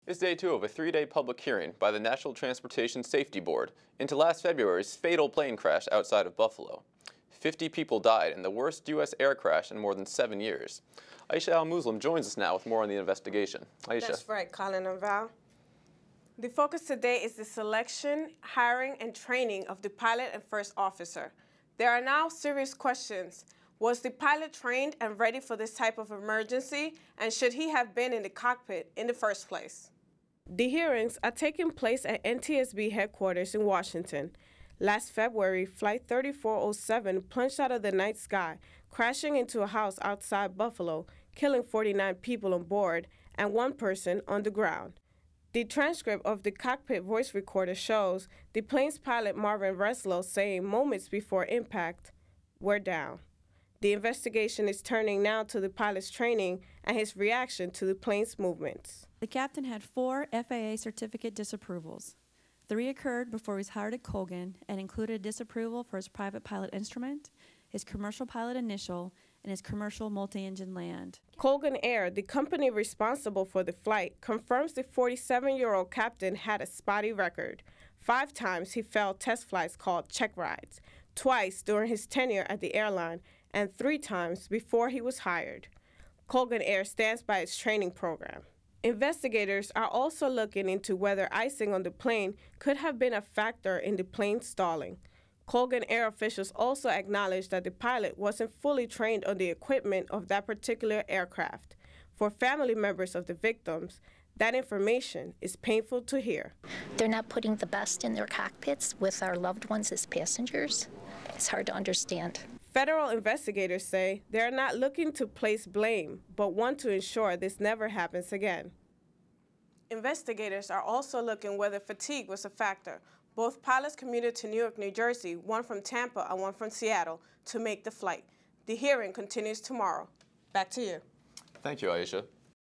It's day 2 of a 3-day public hearing by the National Transportation Safety Board into last February's fatal plane crash outside of Buffalo. 50 people died in the worst U.S. air crash in more than 7 years. Aisha Al-Muslim joins us now with more on the investigation. Aisha. That's right, Colin and Val. The focus today is the selection, hiring, and training of the pilot and first officer. There are now serious questions. Was the pilot trained and ready for this type of emergency, and should he have been in the cockpit in the first place? The hearings are taking place at NTSB headquarters in Washington. Last February, Flight 3407 plunged out of the night sky, crashing into a house outside Buffalo, killing 49 people on board and 1 person on the ground. The transcript of the cockpit voice recorder shows the plane's pilot Marvin Reslow saying moments before impact, "We're down." The investigation is turning now to the pilot's training and his reaction to the plane's movements. The captain had 4 FAA certificate disapprovals. 3 occurred before he was hired at Colgan and included a disapproval for his private pilot instrument, his commercial pilot initial, and his commercial multi-engine land. Colgan Air, the company responsible for the flight, confirms the 47-year-old captain had a spotty record. 5 times he failed test flights called check rides, twice during his tenure at the airline, and 3 times before he was hired. Colgan Air stands by its training program. Investigators are also looking into whether icing on the plane could have been a factor in the plane stalling. Colgan Air officials also acknowledged that the pilot wasn't fully trained on the equipment of that particular aircraft. For family members of the victims, that information is painful to hear. They're not putting the best in their cockpits with our loved ones as passengers. It's hard to understand. Federal investigators say they are not looking to place blame, but want to ensure this never happens again. Investigators are also looking whether fatigue was a factor. Both pilots commuted to Newark, New Jersey, one from Tampa and one from Seattle, to make the flight. The hearing continues tomorrow. Back to you. Thank you, Aisha.